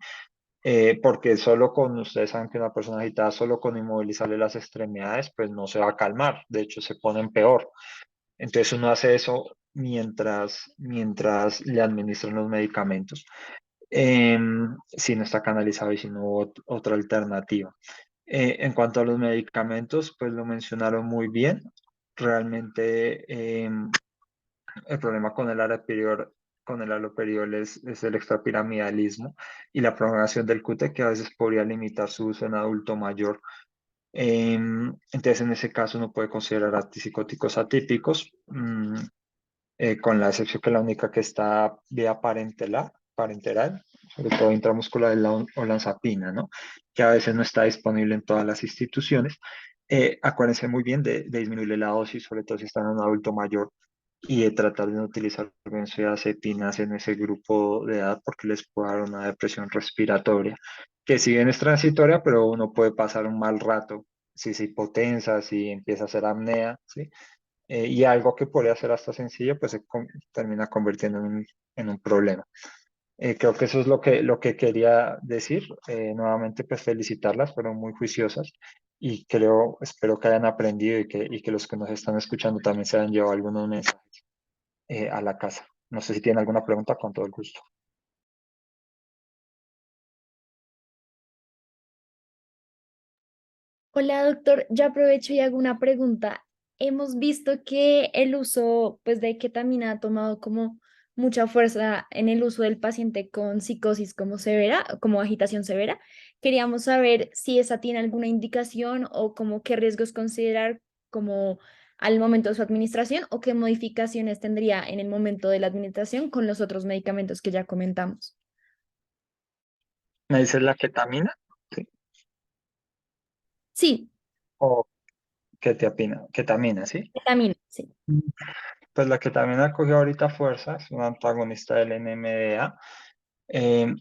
Porque solo con, ustedes saben que una persona agitada, solo con inmovilizarle las extremidades, pues no se va a calmar, de hecho se ponen peor. Entonces uno hace eso mientras le administran los medicamentos. Si no está canalizado y si no hubo otra alternativa. En cuanto a los medicamentos, pues lo mencionaron muy bien. Realmente el problema con el con el haloperidol es el extrapiramidalismo y la prolongación del QT que a veces podría limitar su uso en adulto mayor. Entonces, en ese caso, uno puede considerar antipsicóticos atípicos, con la excepción que la única que está vía parenteral, sobre todo intramuscular, es la olanzapina, ¿no? Que a veces no está disponible en todas las instituciones. Acuérdense muy bien de disminuir la dosis, sobre todo si están en un adulto mayor, y de tratar de no utilizar benzodiazepinas en ese grupo de edad porque les puede dar una depresión respiratoria, que si bien es transitoria, pero uno puede pasar un mal rato si se hipotensa, si empieza a hacer apnea, ¿sí? Y algo que podría ser hasta sencillo, pues termina convirtiendo en un problema. Creo que eso es lo que quería decir. Nuevamente, pues felicitarlas, fueron muy juiciosas y espero que hayan aprendido y que los que nos están escuchando también se hayan llevado algunos mensajes a la casa. No sé si tienen alguna pregunta, con todo el gusto. Hola, doctor. Yo aprovecho y hago una pregunta. Hemos visto que el uso, pues, de ketamina ha tomado como mucha fuerza en el uso del paciente con psicosis como severa, como agitación severa. Queríamos saber si esa tiene alguna indicación o como qué riesgos considerar como al momento de su administración o qué modificaciones tendría en el momento de la administración con los otros medicamentos que ya comentamos. ¿Me dices la ketamina? Sí. Sí, ¿O ketamina, sí? ketamina, sí. Pues la ketamina cogió ahorita fuerza, es un antagonista del NMDA. Eh,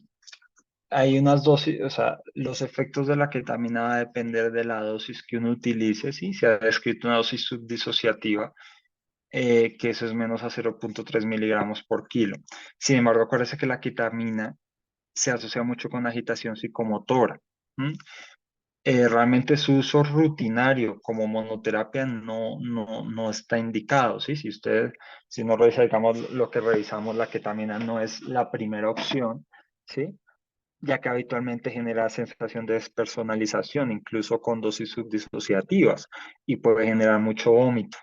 Hay unas dosis, o sea, los efectos de la ketamina va a depender de la dosis que uno utilice, ¿sí? Se ha descrito una dosis subdisociativa, que eso es menos a 0,3 miligramos por kilo. Sin embargo, acuérdese que la ketamina se asocia mucho con agitación psicomotora. ¿M? Realmente su uso rutinario como monoterapia no está indicado, ¿sí? Si no revisa, digamos, lo que revisamos, la ketamina no es la primera opción, ¿sí? Ya que habitualmente genera sensación de despersonalización, incluso con dosis subdisociativas, y puede generar mucho vómito.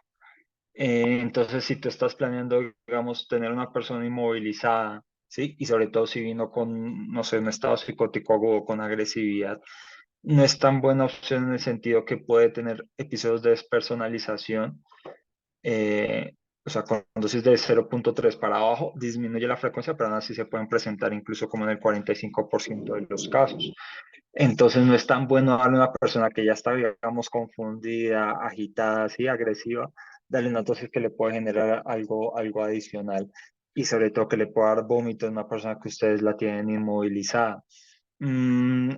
Entonces, si tú estás planeando, digamos, tener una persona inmovilizada, ¿sí? Y sobre todo si vino con, no sé, un estado psicótico agudo con agresividad, no es tan buena opción en el sentido que puede tener episodios de despersonalización. O sea, con dosis de 0,3 para abajo disminuye la frecuencia, pero aún así se pueden presentar incluso como en el 45% de los casos. Entonces no es tan bueno darle a una persona que ya está, digamos, confundida, agitada, así, agresiva, darle una dosis que le puede generar algo adicional y sobre todo que le pueda dar vómito a una persona que ustedes la tienen inmovilizada. Mm,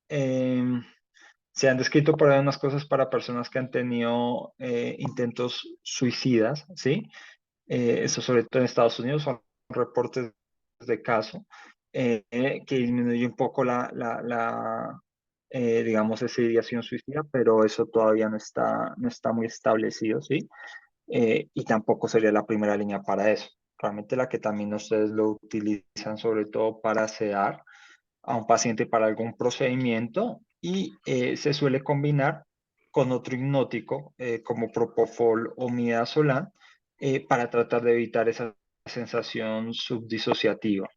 em, Se han descrito por ahí unas cosas para personas que han tenido intentos suicidas, ¿sí? Eso sobre todo en Estados Unidos son reportes de caso que disminuye un poco digamos, esa ideación suicida, pero eso todavía no está muy establecido, ¿sí? Y tampoco sería la primera línea para eso. Realmente la que también ustedes lo utilizan sobre todo para sedar a un paciente para algún procedimiento y se suele combinar con otro hipnótico como Propofol o Midazolam para tratar de evitar esa sensación subdisociativa.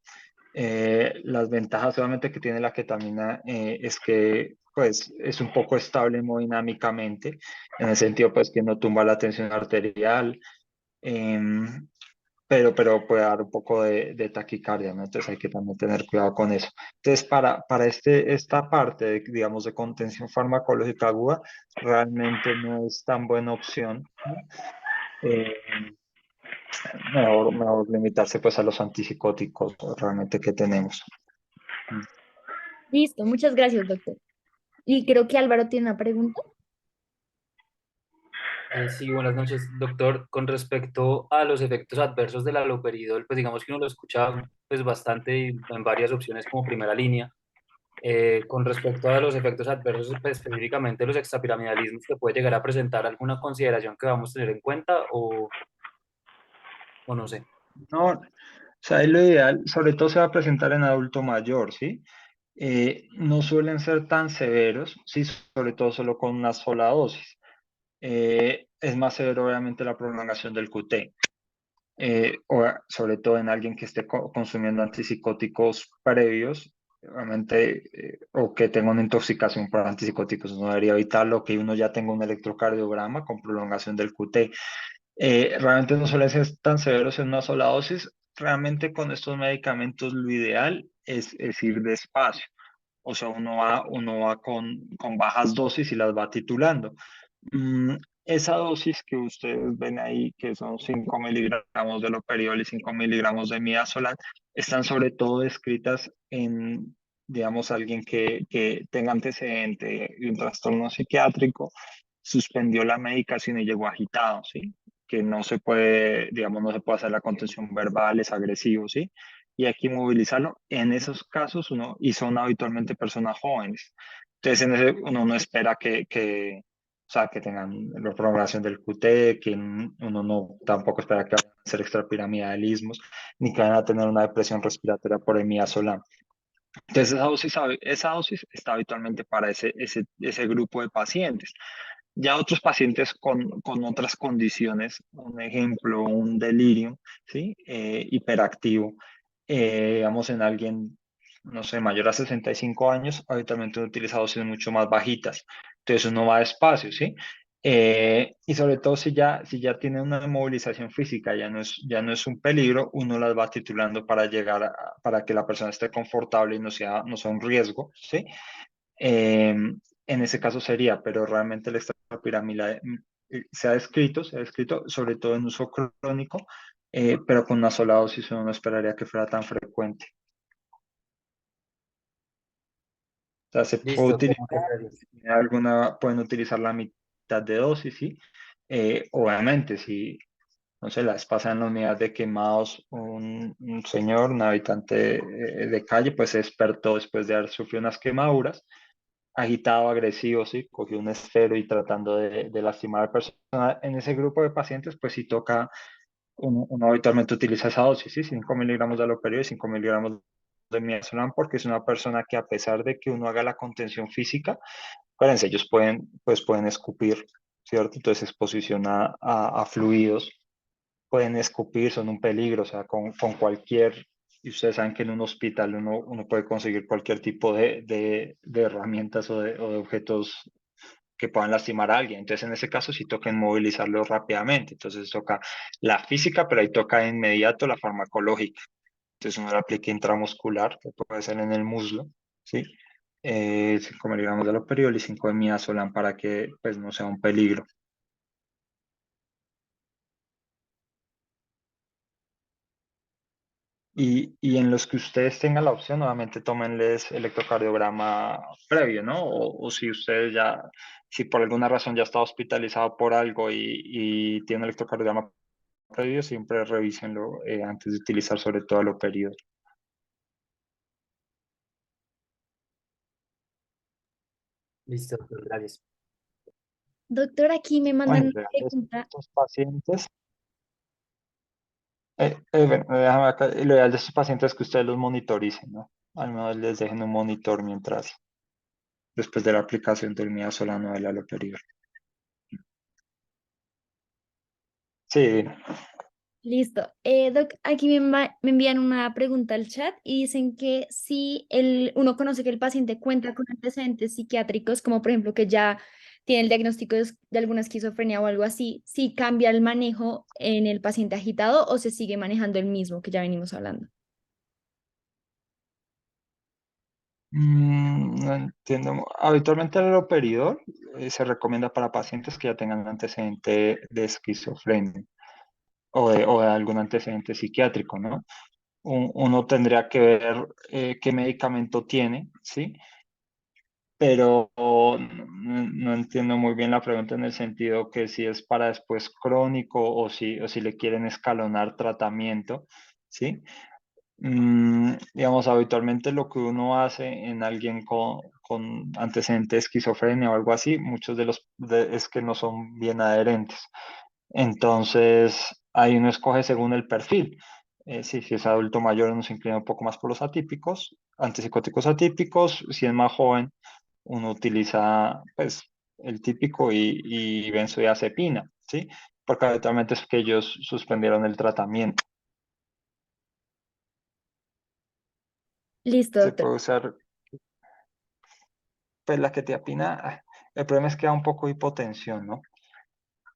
Las ventajas obviamente que tiene la ketamina es que pues es un poco estable hemodinámicamente, en el sentido pues que no tumba la tensión arterial, em, pero puede dar un poco de taquicardia, ¿no? Entonces hay que también tener cuidado con eso. Entonces, para esta parte, digamos, de contención farmacológica aguda, realmente no es tan buena opción, ¿no? Eh, mejor limitarse pues a los antipsicóticos realmente que tenemos. Listo, muchas gracias, doctor. Y creo que Álvaro tiene una pregunta. Sí, buenas noches, doctor. Con respecto a los efectos adversos del haloperidol, pues digamos que uno lo escucha pues bastante y en varias opciones como primera línea. Con respecto a los efectos adversos, pues, específicamente los extrapiramidalismos, ¿se puede llegar a presentar alguna consideración que vamos a tener en cuenta o no sé? No, o sea, es lo ideal, sobre todo se va a presentar en adulto mayor, ¿sí? No suelen ser tan severos, sí, sobre todo solo con una sola dosis. Es más severo obviamente la prolongación del QT, o sobre todo en alguien que esté consumiendo antipsicóticos previos, obviamente, o que tenga una intoxicación por antipsicóticos, uno debería evitarlo, que uno ya tenga un electrocardiograma con prolongación del QT. Realmente no suelen ser tan severos en una sola dosis. Realmente con estos medicamentos lo ideal es ir despacio. O sea, uno va con bajas dosis y las va titulando. Mm, Esa dosis que ustedes ven ahí, que son 5 miligramos de loperidol y 5 miligramos de midazolam, están sobre todo descritas en, digamos, alguien que tenga antecedente de un trastorno psiquiátrico, suspendió la medicación y llegó agitado, ¿sí? Que no se puede, digamos, no se puede hacer la contención verbal, es agresivo, ¿sí? Y hay que inmovilizarlo. En esos casos, y son habitualmente personas jóvenes. Entonces, uno no espera o sea, que tengan la prolongación del QT, que uno no tampoco espera que vayan a hacer extrapiramidalismos, ni que vayan a tener una depresión respiratoria por midazolam. Entonces, esa dosis está habitualmente para ese grupo de pacientes. Ya otros pacientes con otras condiciones, un ejemplo, un delirio, ¿sí? Hiperactivo, digamos en alguien, no sé, mayor a 65 años, habitualmente han utilizado dosis mucho más bajitas. Entonces uno va despacio, ¿sí? Y sobre todo si ya tiene una movilización física, ya no es un peligro, uno las va titulando para que la persona esté confortable y no sea un riesgo, ¿sí? Eh, en ese caso sería, pero realmente el extrapiramidal se ha descrito sobre todo en uso crónico, pero con una sola dosis uno no esperaría que fuera tan frecuente. O sea, se puede Listo, utilizar, muchas gracias. pueden utilizar la mitad de dosis, ¿sí? Obviamente, si, no sé, las pasa en la unidad de quemados un señor, un habitante de calle, pues se despertó después de haber sufrido unas quemaduras, agitado, agresivo, ¿sí? Cogió un esfero y tratando de lastimar a la persona. En ese grupo de pacientes, pues sí toca, uno habitualmente utiliza esa dosis, ¿sí? 5 miligramos de aloperidol y 5 miligramos de midazolam, porque es una persona que a pesar de que uno haga la contención física, acuérdense, ellos pueden escupir, ¿cierto? Entonces exposición a fluidos, pueden escupir, son un peligro, o sea, con cualquier y ustedes saben que en un hospital uno puede conseguir cualquier tipo de herramientas o de objetos que puedan lastimar a alguien. Entonces, en ese caso sí toca inmovilizarlo rápidamente. Entonces, toca la física, pero ahí toca de inmediato la farmacológica. Entonces, uno la aplica intramuscular, que puede ser en el muslo, ¿sí? 5 miligramos de haloperidol y 5 de midazolam para que pues, no sea un peligro. Y en los que ustedes tengan la opción, nuevamente tómenles electrocardiograma previo, ¿no? O si ustedes ya, si por alguna razón ya está hospitalizado por algo y tiene electrocardiograma previo, siempre revísenlo antes de utilizar sobre todo los periodos. Listo, doctor, gracias. Doctor, aquí me mandan Bueno, una en realidad pregunta. estos pacientes, bueno, déjame acá, lo ideal de estos pacientes es que ustedes los monitoricen, ¿no? Al menos les dejen un monitor mientras, después de la aplicación del midazolam o del haloperidol. Sí, Listo. Doc, aquí me envían una pregunta al chat y dicen que si uno conoce que el paciente cuenta con antecedentes psiquiátricos, como por ejemplo que ya tiene el diagnóstico de alguna esquizofrenia o algo así, si cambia el manejo en el paciente agitado o se sigue manejando el mismo que ya venimos hablando. No entiendo. Habitualmente el haloperidol se recomienda para pacientes que ya tengan antecedente de esquizofrenia o de algún antecedente psiquiátrico, ¿no? Uno tendría que ver qué medicamento tiene, ¿sí? Pero no entiendo muy bien la pregunta en el sentido que si es para después crónico o si le quieren escalonar tratamiento, ¿sí? Digamos, habitualmente lo que uno hace en alguien con antecedente de esquizofrenia o algo así, muchos de es que no son bien adherentes. Entonces, ahí uno escoge según el perfil. Si es adulto mayor, uno se inclina un poco más por los atípicos, antipsicóticos atípicos. Si es más joven, uno utiliza pues el típico y benzodiazepina, ¿sí? Porque habitualmente es que ellos suspendieron el tratamiento. Listo, Se doctor. puede usar pues la quetiapina, el problema es que da un poco de hipotensión, ¿no?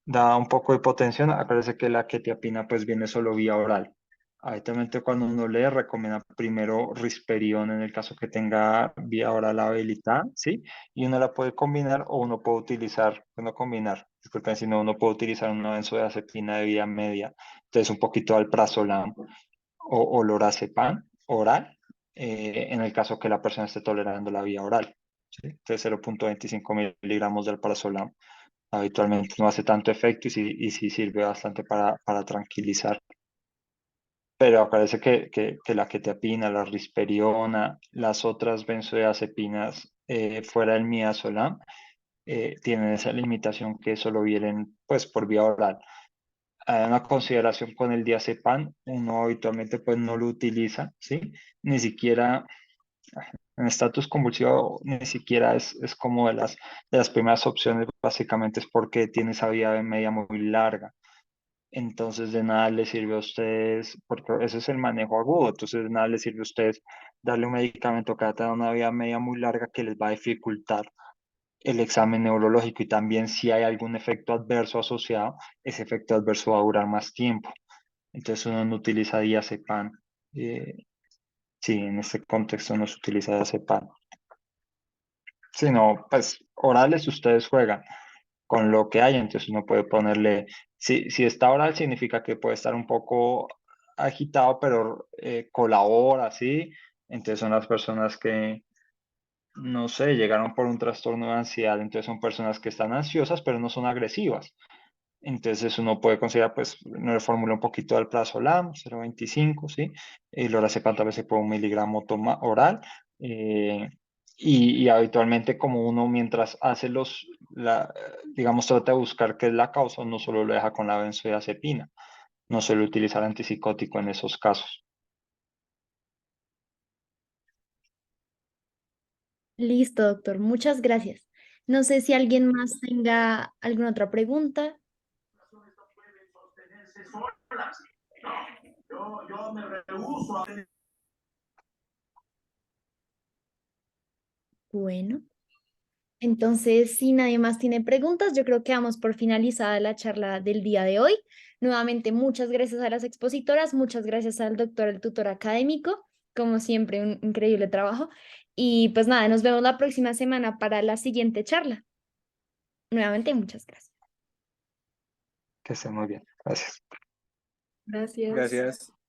Da un poco de hipotensión, acuérdese que la quetiapina pues viene solo vía oral. Habitualmente cuando uno le recomienda primero risperidón en el caso que tenga vía oral habilitada, ¿sí? Y uno la puede combinar o uno puede utilizar, bueno, combinar, disculpen, si no, uno puede utilizar una benzodiazepina de vía media, entonces un poquito alprazolam o lorazepam oral, en el caso que la persona esté tolerando la vía oral. ¿Sí? Entonces 0,25 miligramos del parazolam habitualmente no hace tanto efecto y sí sirve bastante para tranquilizar. Pero parece que la quetiapina, la risperidona, las otras benzodiazepinas fuera del midazolam tienen esa limitación que solo vienen pues por vía oral. Hay una consideración con el diazepam, uno habitualmente pues no lo utiliza, ¿sí? Ni siquiera en estatus convulsivo, ni siquiera es como de las primeras opciones, básicamente es porque tiene esa vía media muy larga. Entonces de nada le sirve a ustedes, porque ese es el manejo agudo, entonces de nada les sirve a ustedes darle un medicamento que va a tener una vía media muy larga que les va a dificultar el examen neurológico y también si hay algún efecto adverso asociado, ese efecto adverso va a durar más tiempo. Entonces uno no utiliza diazepam. Eh, sí, en este contexto no se utiliza diazepam. Sino, pues, orales ustedes juegan con lo que hay, entonces uno puede ponerle, si está oral significa que puede estar un poco agitado, pero colabora, ¿sí? Entonces son las personas que, no sé, llegaron por un trastorno de ansiedad, entonces son personas que están ansiosas, pero no son agresivas. Entonces uno puede considerar, pues, uno le formula un poquito del prazolam, 0,25, ¿sí? Y lorazepam tal vez se puede un miligramo oral. eh, y habitualmente como uno mientras hace digamos, trata de buscar qué es la causa, no solo lo deja con la benzodiazepina, no suele utilizar antipsicótico en esos casos. Listo, doctor. Muchas gracias. No sé si alguien más tenga alguna otra pregunta. Bueno, entonces si nadie más tiene preguntas, yo creo que damos por finalizada la charla del día de hoy. Nuevamente, muchas gracias a las expositoras, muchas gracias al doctor, el tutor académico, como siempre, un increíble trabajo. Y pues nada, nos vemos la próxima semana para la siguiente charla. Nuevamente, muchas gracias. Que esté muy bien. Gracias. Gracias. Gracias.